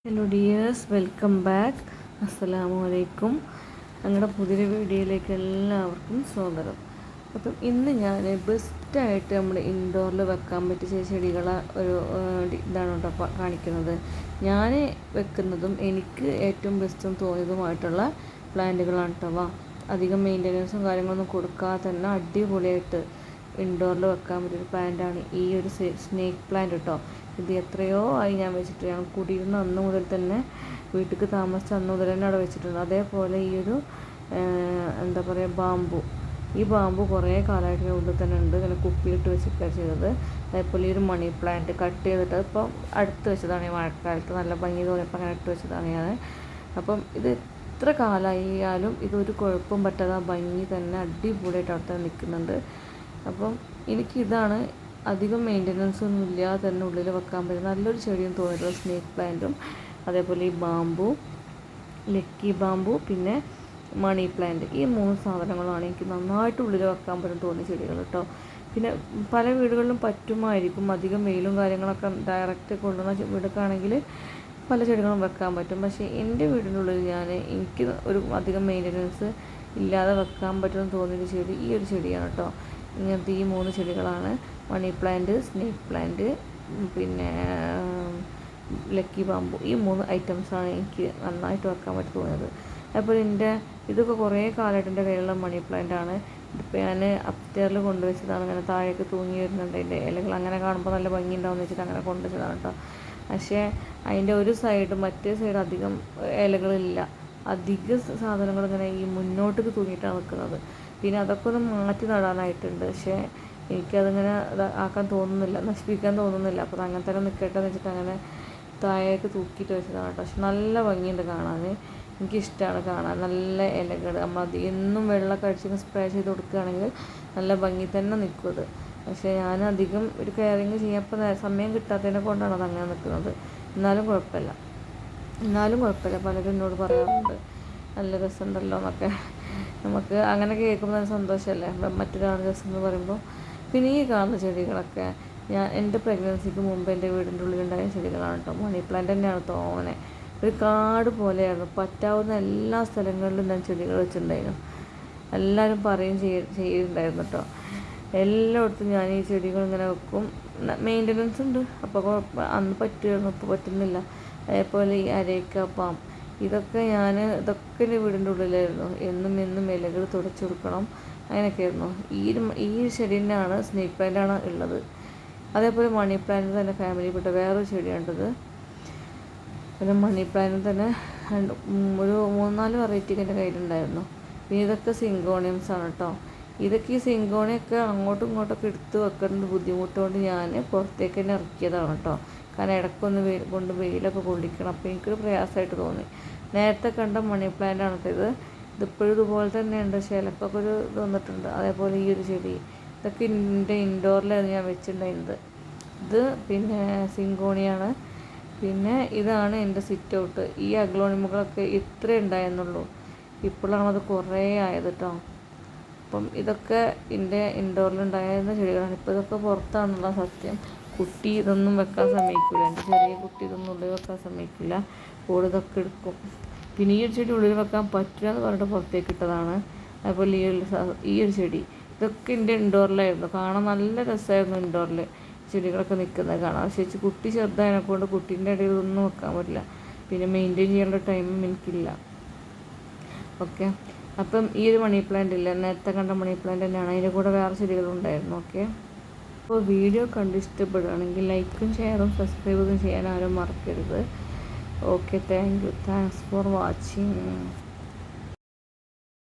Hello dears, welcome back. അസ്സലാമു അലൈക്കും. ഞങ്ങളുടെ പുതിയ വീഡിയോയിലേക്ക് എല്ലാവർക്കും സ്വാഗതം. അപ്പം ഇന്ന് ഞാൻ ബെസ്റ്റായിട്ട് നമ്മൾ ഇൻഡോറിൽ വെക്കാൻ പറ്റിയ ചെടികളെ ഒരു ഇതാണ് കേട്ടോ കാണിക്കുന്നത്. ഞാൻ വെക്കുന്നതും എനിക്ക് ഏറ്റവും ബെസ്റ്റും തോന്നിയതുമായിട്ടുള്ള പ്ലാന്റുകളാണ് കേട്ടോ. അധികം മെയിൻ്റനൻസും കാര്യങ്ങളൊന്നും കൊടുക്കാതെ തന്നെ അടിപൊളിയായിട്ട് ഇൻഡോറിൽ വെക്കാൻ പറ്റിയൊരു പ്ലാന്റാണ് ഈ ഒരു സ്നേക്ക് പ്ലാന്റ് കേട്ടോ. ഇത് എത്രയോ ആയി ഞാൻ വെച്ചിട്ട്, ഞങ്ങൾ കുടിയിരുന്ന അന്ന് മുതൽ തന്നെ, വീട്ടിലേക്ക് താമസിച്ച അന്ന് മുതൽ തന്നെ അവിടെ വെച്ചിട്ടുണ്ട്. അതേപോലെ ഈ ഒരു എന്താ പറയുക, ബാമ്പു, ഈ ബാമ്പു കുറേ കാലമായിട്ട് ഉള്ളിൽ തന്നെ ഉണ്ട്. ഇങ്ങനെ കുപ്പിയിട്ട് വെച്ചിട്ടാണ് ചെയ്തത്. അതേപോലെ ഈ ഒരു മണി പ്ലാന്റ് കട്ട് ചെയ്തിട്ട് അതിപ്പോൾ അടുത്ത് വെച്ചതാണ്. ഈ മഴക്കാലത്ത് നല്ല ഭംഗി തോന്നിയപ്പോൾ അങ്ങനെ ഇട്ട് വെച്ചതാണ് ഞാൻ. അപ്പം ഇത് എത്ര കാലമായാലും ഇതൊരു കുഴപ്പവും പറ്റാതെ ഭംഗി തന്നെ അടിപൊളിയായിട്ട് അവിടെ തന്നെ നിൽക്കുന്നുണ്ട്. അപ്പം എനിക്കിതാണ് അധികം മെയിൻ്റനൻസ് ഒന്നും ഇല്ലാതെ തന്നെ ഉള്ളിൽ വെക്കാൻ പറ്റും നല്ലൊരു ചെടിയും തോന്നിയിട്ടുള്ള സ്നേക്ക് പ്ലാന്റും, അതേപോലെ ഈ ബാമ്പു, ലക്കി ബാമ്പു, പിന്നെ മണി പ്ലാന്റ്, ഈ 3 സാധനങ്ങളാണ് എനിക്ക് നന്നായിട്ട് ഉള്ളിൽ വെക്കാൻ പറ്റും തോന്നിയ ചെടികൾ കേട്ടോ. പിന്നെ പല വീടുകളിലും പറ്റുമായിരിക്കും, അധികം വെയിലും കാര്യങ്ങളൊക്കെ ഡയറക്റ്റ് കൊള്ളുന്ന വീടൊക്കെയാണെങ്കിൽ പല ചെടികളും വെക്കാൻ പറ്റും. പക്ഷേ എൻ്റെ വീടിനുള്ളിൽ എനിക്ക് ഒരു അധികം മെയിൻ്റനൻസ് ഇല്ലാതെ വെക്കാൻ പറ്റുമെന്ന് തോന്നിയൊരു ചെടി ഈ ഒരു ചെടിയാണ് കേട്ടോ. ഇങ്ങനത്തെ ഈ 3 ചെടികളാണ്: മണി പ്ലാന്റ്, സ്നേക്ക് പ്ലാന്റ്, പിന്നെ ലക്കി ബാമ്പു. ഈ 3 ഐറ്റംസാണ് എനിക്ക് നന്നായിട്ട് വെക്കാൻ പറ്റി തോന്നിയത്. അപ്പോൾ ഇതൊക്കെ കുറേ കാലമായിട്ട് എൻ്റെ കയ്യിലുള്ള മണി പ്ലാന്റാണ്. ഇതിപ്പോൾ ഞാൻ അപ്സ്റ്റെയറിൽ കൊണ്ടുവച്ചതാണ്. അങ്ങനെ താഴേക്ക് തൂങ്ങി വരുന്നുണ്ട്. അതിൻ്റെ ഇലകൾ അങ്ങനെ കാണുമ്പോൾ നല്ല ഭംഗി ഉണ്ടാവുമെന്ന് വെച്ചിട്ട് അങ്ങനെ കൊണ്ടുവച്ചതാണ് കേട്ടോ. പക്ഷേ അതിൻ്റെ ഒരു സൈഡ്, മറ്റേ സൈഡ് അധികം ഇലകളില്ല. അധിക സാധനങ്ങൾ ഇങ്ങനെ ഈ മുന്നോട്ടേക്ക് തൂങ്ങിയിട്ടാണ് നിൽക്കുന്നത്. പിന്നെ അതൊക്കെ ഒന്ന് മാറ്റി നടാനായിട്ടുണ്ട്. പക്ഷേ എനിക്കതിങ്ങനെ ആക്കാൻ തോന്നുന്നില്ല, നശിപ്പിക്കാൻ തോന്നുന്നില്ല. അപ്പോൾ അങ്ങനെ തന്നെ നിൽക്കട്ടെ എന്ന് വെച്ചിട്ട് അങ്ങനെ താഴേക്ക് തൂക്കിയിട്ട് വെച്ചതാണ് കേട്ടോ. പക്ഷെ നല്ല ഭംഗിയുണ്ട് കാണാൻ, എനിക്കിഷ്ടമാണ് കാണാൻ. നല്ല ഇലകൾ, നമ്മൾ എന്നും വെള്ളമൊക്കെ അടിച്ച് സ്പ്രേ ചെയ്ത് കൊടുക്കുകയാണെങ്കിൽ നല്ല ഭംഗി തന്നെ നിൽക്കും അത്. പക്ഷേ ഞാനധികം ഒരു കെയറിങ് ചെയ്യാൻ സമയം കിട്ടാത്തതിനെ കൊണ്ടാണ് അത് അങ്ങനെ നിൽക്കുന്നത്. എന്നാലും കുഴപ്പമില്ല. പലരും എന്നോട് പറയാറുണ്ട് നല്ല രസമുണ്ടല്ലോ എന്നൊക്കെ. നമുക്ക് അങ്ങനെ കേൾക്കുമ്പോൾ നല്ല സന്തോഷമല്ലേ, മറ്റൊരാളുടെ രസം എന്ന് പറയുമ്പോൾ. പിന്നെ ഈ കാണുന്ന ചെടികളൊക്കെ എൻ്റെ പ്രഗ്നൻസിക്ക് മുമ്പ് എൻ്റെ വീടിൻ്റെ ഉള്ളിലുണ്ടായ ചെടികളാണ് കേട്ടോ. മണി പ്ലാന്റ് തന്നെയാണ് തോനെ. ഒരു കാട് പോലെയായിരുന്നു. പറ്റാവുന്ന എല്ലാ സ്ഥലങ്ങളിലും ഞാൻ ചെടികൾ വെച്ചിട്ടുണ്ടായിരുന്നു. എല്ലാവരും ചെയ്യുന്നുണ്ടായിരുന്നു കേട്ടോ. എല്ലായിടത്തും ഞാൻ ഈ ചെടികൾ ഇങ്ങനെ വെക്കും. മെയിൻ്റനൻസ് ഉണ്ട്, അപ്പോൾ അന്ന് പറ്റുമായിരുന്നു, ഇപ്പോൾ പറ്റുന്നില്ല. അതേപോലെ ഈ അരേക്ക പാം, ഇതൊക്കെ എൻ്റെ വീടിൻ്റെ ഉള്ളിലായിരുന്നു. എന്നും ഇലകൾ തുടച്ചു കൊടുക്കണം, അങ്ങനെയൊക്കെ ആയിരുന്നു. ഈ ചെടി തന്നെയാണ്, സ്നേക്ക് പ്ലാന്റാണ് ഉള്ളത്. അതേപോലെ മണി പ്ലാന്റ് തന്നെ ഫാമിലിയിൽപ്പെട്ട വേറൊരു ചെടിയാണിത്. പിന്നെ മണി പ്ലാന്റ് തന്നെ ഒരു 3-4 വെറൈറ്റിക്ക് എൻ്റെ കയ്യിലുണ്ടായിരുന്നു. പിന്നെ ഇതൊക്കെ സിങ്കോണിയംസ് ആണ് കേട്ടോ. ഈ സിങ്കോണിയൊക്കെ അങ്ങോട്ടും ഇങ്ങോട്ടൊക്കെ എടുത്ത് വെക്കുന്നത് ബുദ്ധിമുട്ടുകൊണ്ട് ഞാൻ പുറത്തേക്ക് തന്നെ ഇറക്കിയതാണ് കേട്ടോ. കാരണം ഇടയ്ക്കൊന്ന് വെയിലൊക്കെ കൊള്ളിക്കണം. അപ്പോൾ എനിക്കൊരു പ്രയാസമായിട്ട് തോന്നി. നേരത്തെ കണ്ട മണി പ്ലാന്റ് ആണ് കേട്ടോ ഇതിപ്പോഴും ഇതുപോലെ തന്നെയുണ്ട്. പക്ഷേ ഇലക്കൊക്കെ ഒരു ഇത് വന്നിട്ടുണ്ട്. അതേപോലെ ഈ ഒരു ചെടി, ഇതൊക്കെ എൻ്റെ ഇൻഡോറിലായിരുന്നു ഞാൻ വെച്ചിട്ടുണ്ടായിരുന്നത്. ഇത് പിന്നെ സിങ്കോണിയാണ്. പിന്നെ ഇതാണ് എൻ്റെ സിറ്റ് ഔട്ട്. ഈ അഗ്ലോണിമുകളൊക്കെ ഇത്രേ ഉണ്ടായിരുന്നുള്ളൂ. ഇപ്പോഴാണത് കുറേ ആയത് കേട്ടോ. അപ്പം ഇതൊക്കെ എൻ്റെ ഇൻഡോറിലുണ്ടായിരുന്ന ചെടികളാണ്. ഇപ്പോൾ ഇതൊക്കെ പുറത്താണെന്നുള്ള സത്യം. കുട്ടി ഇതൊന്നും വെക്കാൻ സമ്മതിക്കില്ല. എൻ്റെ ചെറിയ കുട്ടി ഇതൊന്നും ഉള്ളിൽ വെക്കാൻ സമ്മതിക്കില്ല. കൂടുതലൊക്കെ എടുക്കും. പിന്നെ ഈ ഒരു ചെടി ഉള്ളിൽ വെക്കാൻ പറ്റില്ല എന്ന് പറഞ്ഞിട്ട് പുറത്തേക്ക് ഇട്ടതാണ്. അതുപോലെ ഈ ഒരു ചെടി, ഇതൊക്കെ എൻ്റെ ഇൻഡോറിലായിരുന്നു. കാണാൻ നല്ല രസമായിരുന്നു ഇൻഡോറിൽ ചെടികളൊക്കെ നിൽക്കുന്നത് കാണാം. പക്ഷേ കുട്ടി ചെറുതായതിനെക്കൊണ്ട് കുട്ടീൻ്റെ ഇടയിൽ ഇതൊന്നും വെക്കാൻ പറ്റില്ല. പിന്നെ മെയിൻറ്റെയിൻ ചെയ്യേണ്ട ടൈമും എനിക്കില്ല. ഓക്കെ, അപ്പം ഈ ഒരു മണി പ്ലാന്റ് ഇല്ല, നേരത്തെ കണ്ട മണി പ്ലാന്റ് തന്നെയാണ്. അതിൻ്റെ കൂടെ വേറെ ചെടികളുണ്ടായിരുന്നു. ഓക്കെ, അപ്പോൾ വീഡിയോ കണ്ട് ഇഷ്ടപ്പെടുകയാണെങ്കിൽ ലൈക്കും ഷെയറും സബ്സ്ക്രൈബും ചെയ്യാൻ ആരും മറക്കരുത്. Okay, thanks for watching.